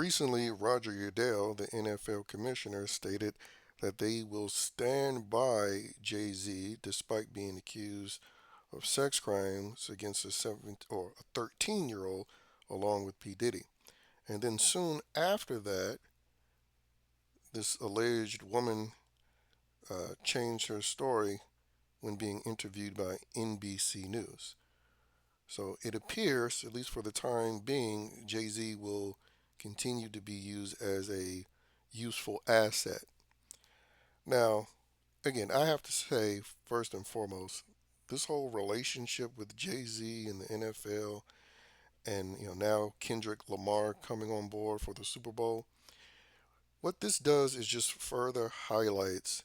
Recently, Roger Goodell, the NFL commissioner, stated that they will stand by Jay Z despite being accused of sex crimes against a 13-year-old along with P. Diddy. And then soon after that, this alleged woman changed her story when being interviewed by NBC News. So it appears, at least for the time being, Jay Z will continue to be used as a useful asset. Now, again, I have to say, first and foremost, this whole relationship with Jay Z and the NFL, and now Kendrick Lamar coming on board for the Super Bowl, what this does is just further highlights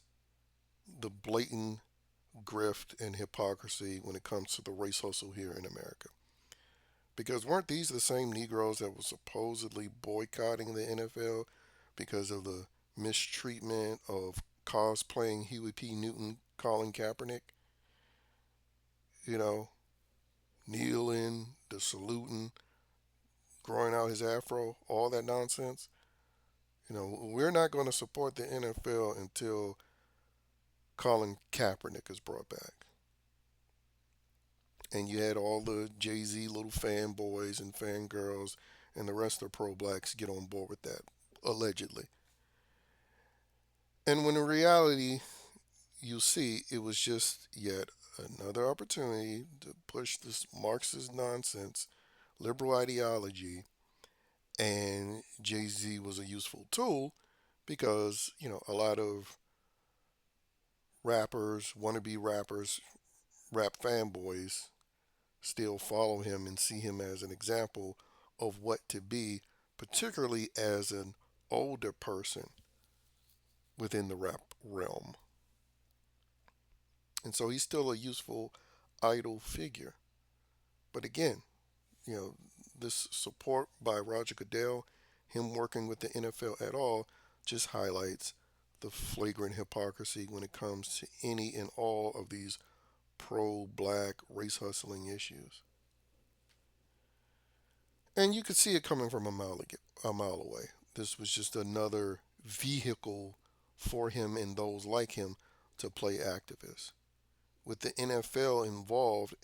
the blatant grift and hypocrisy when it comes to the race hustle here in America. Because weren't these the same Negroes that were supposedly boycotting the NFL because of the mistreatment of cosplaying Huey P. Newton, Colin Kaepernick? You know, kneeling, the saluting, growing out his afro, all that nonsense. We're not going to support the NFL until Colin Kaepernick is brought back. And you had all the Jay Z little fanboys and fangirls and the rest of the pro blacks get on board with that, allegedly. And when in reality, you see it was just yet another opportunity to push this Marxist nonsense, liberal ideology, and Jay Z was a useful tool because, a lot of rappers, wannabe rappers, rap fanboys still follow him and see him as an example of what to be, particularly as an older person within the rap realm. And so he's still a useful idol figure. But again, you know, this support by Roger Goodell, him working with the NFL at all, just highlights the flagrant hypocrisy when it comes to any and all of these pro black race hustling issues. And you could see it coming from a mile away. This was just another vehicle for him and those like him to play activists, with the NFL involved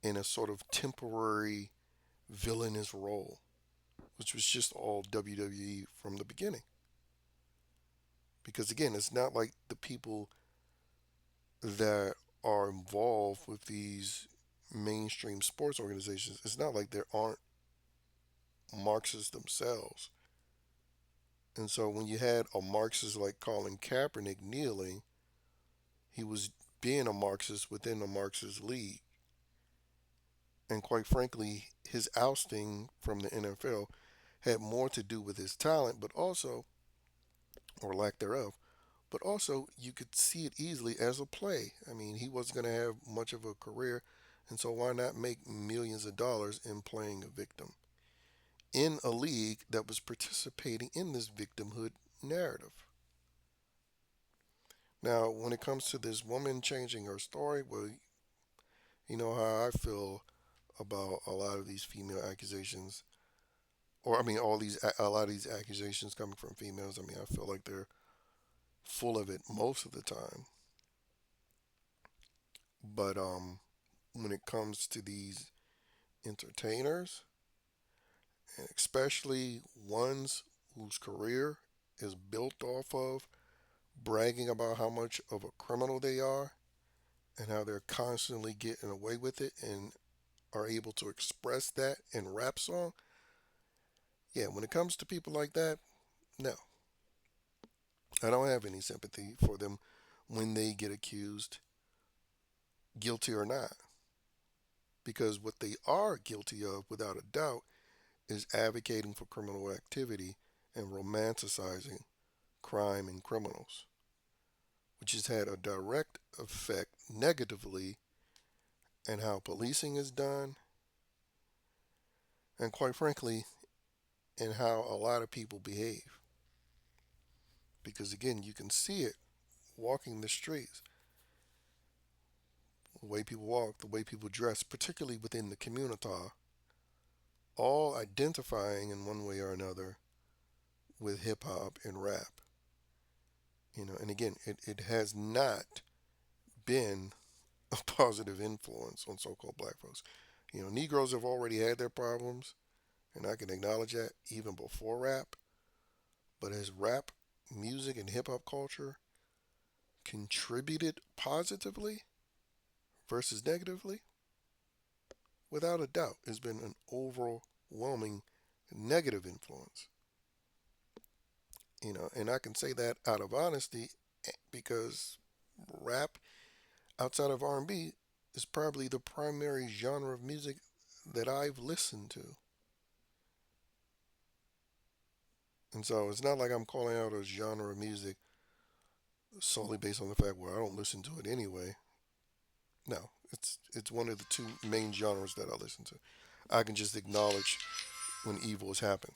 in a sort of temporary villainous role, which was just all WWE from the beginning. Because again, it's not like the people that are involved with these mainstream sports organizations, it's not like there aren't Marxists themselves. And so when you had a Marxist like Colin Kaepernick kneeling, he was being a Marxist within the Marxist league. And quite frankly, his ousting from the NFL had more to do with his talent, but also, or lack thereof, but also you could see it easily as a play. I mean, he wasn't going to have much of a career, and so why not make millions of dollars in playing a victim in a league that was participating in this victimhood narrative? Now, when it comes to this woman changing her story, well, you know how I feel about a lot of these female accusations, or I mean, a lot of these accusations coming from females. I mean, I feel like they're full of it most of the time. But when it comes to these entertainers, and especially ones whose career is built off of bragging about how much of a criminal they are and how they're constantly getting away with it and are able to express that in rap song, yeah, when it comes to people like that, no, I don't have any sympathy for them when they get accused, guilty or not. Because what they are guilty of, without a doubt, is advocating for criminal activity and romanticizing crime and criminals, which has had a direct effect negatively in how policing is done, and quite frankly, in how a lot of people behave. Because again, you can see it walking the streets, the way people walk, the way people dress, particularly within the community, all identifying in one way or another with hip hop and rap. And again, it has not been a positive influence on so-called black folks. Negroes have already had their problems, and I can acknowledge that even before rap. But has rap music and hip hop culture contributed positively versus negatively? Without a doubt, it's been an overwhelming negative influence. And I can say that out of honesty because rap outside of R&B is probably the primary genre of music that I've listened to. And so it's not like I'm calling out a genre of music solely based on the fact where I don't listen to it anyway. No, it's one of the two main genres that I listen to. I can just acknowledge when evil has happened.